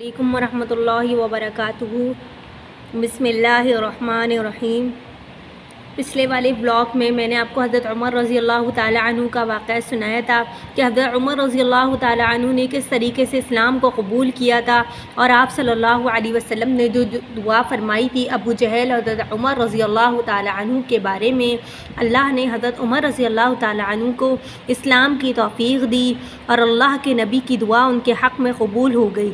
علیکم ورحمۃ اللہ وبرکاتہ۔ بسم اللہ الرحمن الرحیم۔ پچھلے والے بلاگ میں نے آپ کو حضرت عمر رضی اللہ تعالیٰ عنہ کا واقعہ سنایا تھا کہ حضرت عمر رضی اللہ تعالیٰ عنہ نے کس طریقے سے اسلام کو قبول کیا تھا، اور آپ صلی اللہ علیہ وسلم نے جو دعا فرمائی تھی ابو جہل اور حضرت عمر رضی اللہ تعالیٰ عنہ کے بارے میں، اللہ نے حضرت عمر رضی اللہ تعالیٰ عنہ کو اسلام کی توفیق دی اور اللہ کے نبی کی دعا ان کے حق میں قبول ہو گئی۔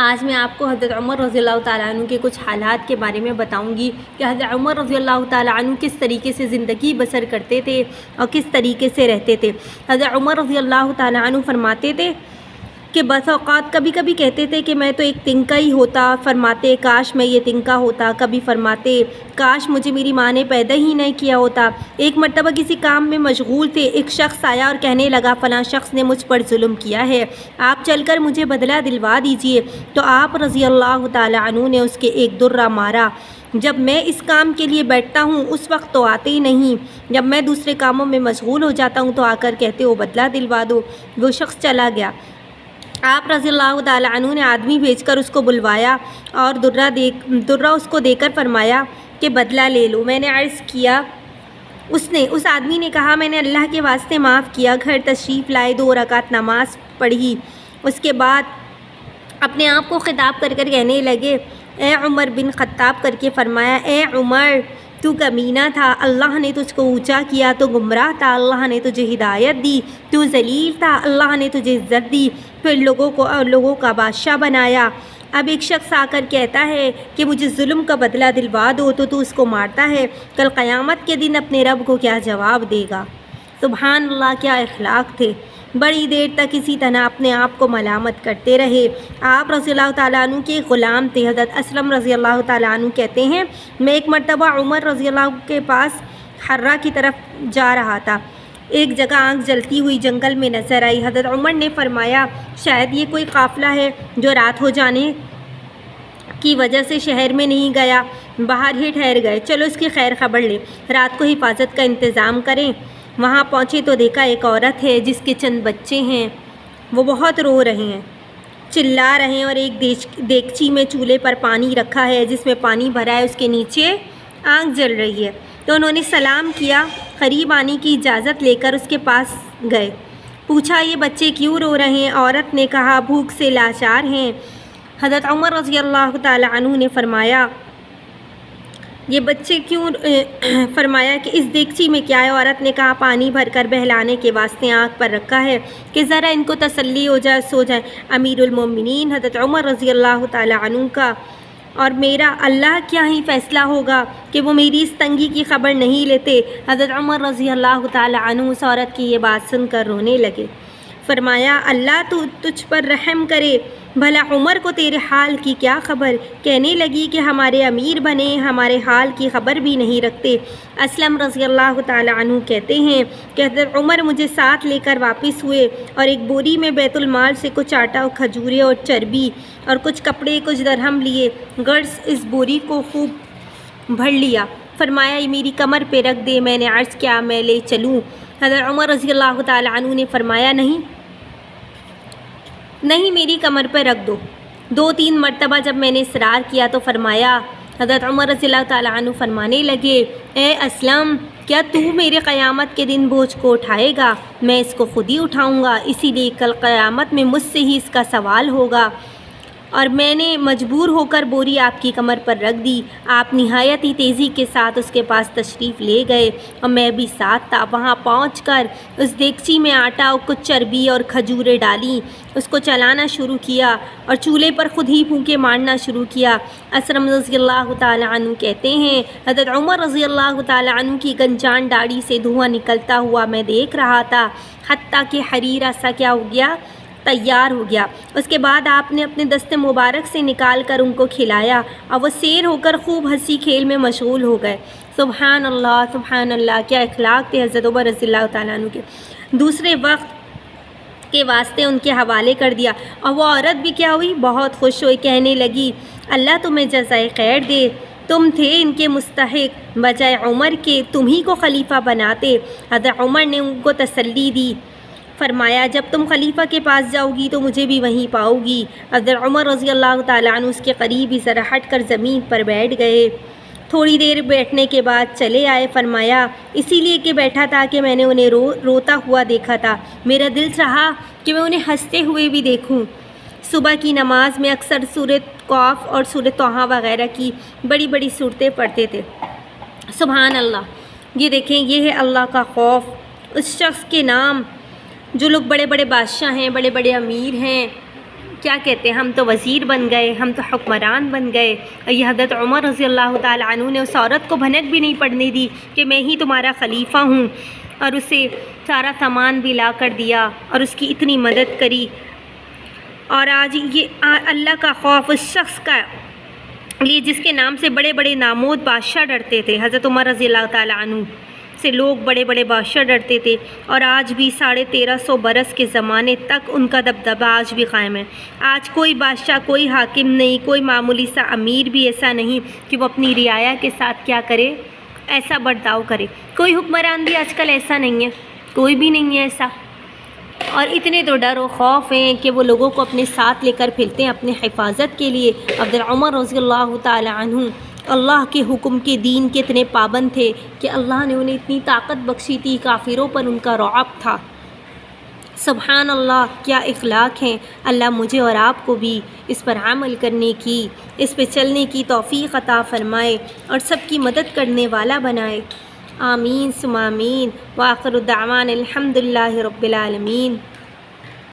آج میں آپ کو حضرت عمر رضی اللہ تعالیٰ عنہ کے کچھ حالات کے بارے میں بتاؤں گی کہ حضرت عمر رضی اللہ تعالیٰ عنہ کس طریقے سے زندگی بسر کرتے تھے اور کس طریقے سے رہتے تھے۔ حضرت عمر رضی اللہ تعالیٰ عنہ فرماتے تھے کہ بس اوقات کبھی کبھی کہتے تھے کہ میں تو ایک تنکا ہی ہوتا، فرماتے کاش میں یہ تنکا ہوتا، کبھی فرماتے کاش مجھے میری ماں نے پیدا ہی نہیں کیا ہوتا۔ ایک مرتبہ کسی کام میں مشغول تھے، ایک شخص آیا اور کہنے لگا فلاں شخص نے مجھ پر ظلم کیا ہے، آپ چل کر مجھے بدلہ دلوا دیجئے۔ تو آپ رضی اللہ تعالیٰ عنہ نے اس کے ایک درہ مارا۔ جب میں اس کام کے لیے بیٹھتا ہوں اس وقت تو آتے ہی نہیں، جب میں دوسرے کاموں میں مشغول ہو جاتا ہوں تو آ کر کہتے ہو بدلہ دلوا دو۔ وہ شخص چلا گیا۔ آپ رضی اللہ تعالیٰ عنہ نے آدمی بھیج کر اس کو بلوایا اور درہ اس کو دے کر فرمایا کہ بدلہ لے لو۔ میں نے عرض کیا، اس آدمی نے کہا میں نے اللہ کے واسطے معاف کیا۔ گھر تشریف لائے، 2 رکعت نماز پڑھی، اس کے بعد اپنے آپ کو خطاب کر کر کہنے لگے اے عمر بن خطاب کر کے فرمایا اے عمر تو کمینہ تھا، اللہ نے تجھ کو اونچا کیا، تو گمراہ تھا، اللہ نے تجھے ہدایت دی، تو ذلیل تھا، اللہ نے تجھے عزت دی، پھر لوگوں کا بادشاہ بنایا۔ اب ایک شخص آ کر کہتا ہے کہ مجھے ظلم کا بدلہ دلوا دو تو اس کو مارتا ہے، کل قیامت کے دن اپنے رب کو کیا جواب دے گا؟ سبحان اللہ، کیا اخلاق تھے۔ بڑی دیر تک اسی طرح اپنے آپ کو ملامت کرتے رہے۔ آپ رضی اللہ تعالیٰ عنہ کے غلام تھے، حضرت اسلم رضی اللہ تعالیٰ عنہ کہتے ہیں میں ایک مرتبہ عمر رضی اللہ کے پاس حرہ کی طرف جا رہا تھا، ایک جگہ آنکھ جلتی ہوئی جنگل میں نظر آئی۔ حضرت عمر نے فرمایا شاید یہ کوئی قافلہ ہے جو رات ہو جانے کی وجہ سے شہر میں نہیں گیا، باہر ہی ٹھہر گئے، چلو اس کی خیر خبر لیں، رات کو حفاظت کا انتظام کریں۔ وہاں پہنچے تو دیکھا ایک عورت ہے جس کے چند بچے ہیں، وہ بہت رو رہے ہیں، چلا رہے ہیں، اور ایک دیگچی میں چولہے پر پانی رکھا ہے جس میں پانی بھرا ہے، اس کے نیچے آنکھ جل رہی ہے۔ تو انہوں نے سلام کیا، قریب آنے کی اجازت لے کر اس کے پاس گئے، پوچھا یہ بچے کیوں رو رہے ہیں؟ عورت نے کہا بھوک سے لاچار ہیں۔ حضرت عمر رضی اللہ تعالیٰ عنہ نے فرمایا یہ بچے کیوں؟ فرمایا کہ اس دیگچی میں کیا ہے؟ عورت نے کہا پانی بھر کر بہلانے کے واسطے آنکھ پر رکھا ہے کہ ذرا ان کو تسلی ہو جائے، سو جائیں۔ امیر المومنین حضرت عمر رضی اللہ تعالیٰ عنہ کا اور میرا اللہ کیا ہی فیصلہ ہوگا کہ وہ میری اس تنگی کی خبر نہیں لیتے۔ حضرت عمر رضی اللہ تعالیٰ عنہ اس عورت کی یہ بات سن کر رونے لگے۔ فرمایا اللہ تو تجھ پر رحم کرے، بھلا عمر کو تیرے حال کی کیا خبر؟ کہنے لگی کہ ہمارے امیر بنے ہمارے حال کی خبر بھی نہیں رکھتے۔ اسلم رضی اللہ تعالیٰ عنہ کہتے ہیں کہ حضرت عمر مجھے ساتھ لے کر واپس ہوئے اور ایک بوری میں بیت المال سے کچھ آٹا اور کھجورے اور چربی اور کچھ کپڑے کچھ درہم لیے، غرض اس بوری کو خوب بھر لیا۔ فرمایا یہ میری کمر پہ رکھ دے۔ میں نے عرض کیا میں لے چلوں؟ حضرت عمر رضی اللہ تعالیٰ عنہ نے فرمایا نہیں میری کمر پہ رکھ دو۔ 2-3 مرتبہ جب میں نے اصرار کیا تو فرمایا، حضرت عمر رضی اللہ تعالیٰ عنہ فرمانے لگے اے اسلم کیا تو میرے قیامت کے دن بوجھ کو اٹھائے گا؟ میں اس کو خود ہی اٹھاؤں گا، اسی لیے کل قیامت میں مجھ سے ہی اس کا سوال ہوگا۔ اور میں نے مجبور ہو کر بوری آپ کی کمر پر رکھ دی۔ آپ نہایت ہی تیزی کے ساتھ اس کے پاس تشریف لے گئے اور میں بھی ساتھ تھا۔ وہاں پہنچ کر اس دیگچی میں آٹا اور کچھ چربی اور کھجوریں ڈالیں، اس کو چلانا شروع کیا اور چولہے پر خود ہی پھونکے مارنا شروع کیا۔ اسلم رضی اللہ تعالیٰ عنہ کہتے ہیں حضرت عمر رضی اللہ تعالیٰ عنہ کی گنجان داڑھی سے دھواں نکلتا ہوا میں دیکھ رہا تھا، حتیٰ کہ حریرہ سا کیا ہو گیا، تیار ہو گیا۔ اس کے بعد آپ نے اپنے دست مبارک سے نکال کر ان کو کھلایا اور وہ سیر ہو کر خوب ہنسی کھیل میں مشغول ہو گئے۔ سبحان اللہ سبحان اللہ، کیا اخلاق تھے حضرت عمر رضی اللہ تعالیٰ عنہ کے۔ دوسرے وقت کے واسطے ان کے حوالے کر دیا، اور وہ عورت بھی کیا ہوئی، بہت خوش ہوئی، کہنے لگی اللہ تمہیں جزائے خیر دے، تم تھے ان کے مستحق، بجائے عمر کے تم ہی کو خلیفہ بناتے۔ حضرت عمر نے ان کو تسلی دی، فرمایا جب تم خلیفہ کے پاس جاؤ گی تو مجھے بھی وہیں پاؤ گی۔ حضرت عمر رضی اللہ تعالیٰ عنہ اس کے قریب ہی ذرا ہٹ کر زمین پر بیٹھ گئے۔ تھوڑی دیر بیٹھنے کے بعد چلے آئے۔ فرمایا اسی لیے کہ بیٹھا تھا کہ میں نے انہیں روتا ہوا دیکھا تھا، میرا دل چاہا کہ میں انہیں ہنستے ہوئے بھی دیکھوں۔ صبح کی نماز میں اکثر سورۃ قاف اور سورۃ طٰہٰ وغیرہ کی بڑی بڑی صورتیں پڑھتے تھے۔ سبحان اللہ، یہ دیکھیں، یہ ہے اللہ کا خوف۔ اس شخص کے نام جو لوگ بڑے بڑے بادشاہ ہیں، بڑے بڑے امیر ہیں، کیا کہتے ہیں، ہم تو وزیر بن گئے، ہم تو حکمران بن گئے۔ یہ حضرت عمر رضی اللہ تعالیٰ عنہ نے اس عورت کو بھنک بھی نہیں پڑنے دی کہ میں ہی تمہارا خلیفہ ہوں، اور اسے سارا سامان بھی لا کر دیا اور اس کی اتنی مدد کری۔ اور آج یہ اللہ کا خوف اس شخص کا لیے جس کے نام سے بڑے بڑے نامود بادشاہ ڈرتے تھے، حضرت عمر رضی اللہ تعالیٰ عنہ سے لوگ بڑے بڑے بادشاہ ڈرتے تھے، اور آج بھی 1350 برس کے زمانے تک ان کا دبدبہ آج بھی قائم ہے۔ آج کوئی بادشاہ، کوئی حاکم نہیں، کوئی معمولی سا امیر بھی ایسا نہیں کہ وہ اپنی رعایا کے ساتھ کیا کرے، ایسا برتاؤ کرے۔ کوئی حکمران بھی آج کل ایسا نہیں ہے، کوئی بھی نہیں ہے ایسا۔ اور اتنے تو ڈر و خوف ہیں کہ وہ لوگوں کو اپنے ساتھ لے کر پھرتے ہیں اپنے حفاظت کے لیے۔ حضرت عمر رضی اللہ تعالی عنہ اللہ کے حکم کے دین کے اتنے پابند تھے کہ اللہ نے انہیں اتنی طاقت بخشی تھی، کافروں پر ان کا رعب تھا۔ سبحان اللہ، کیا اخلاق ہیں۔ اللہ مجھے اور آپ کو بھی اس پر عمل کرنے کی، اس پہ چلنے کی توفیق عطا فرمائے اور سب کی مدد کرنے والا بنائے۔ آمین ثم آمین۔ وآخر دعوانا الحمد للہ رب العالمین۔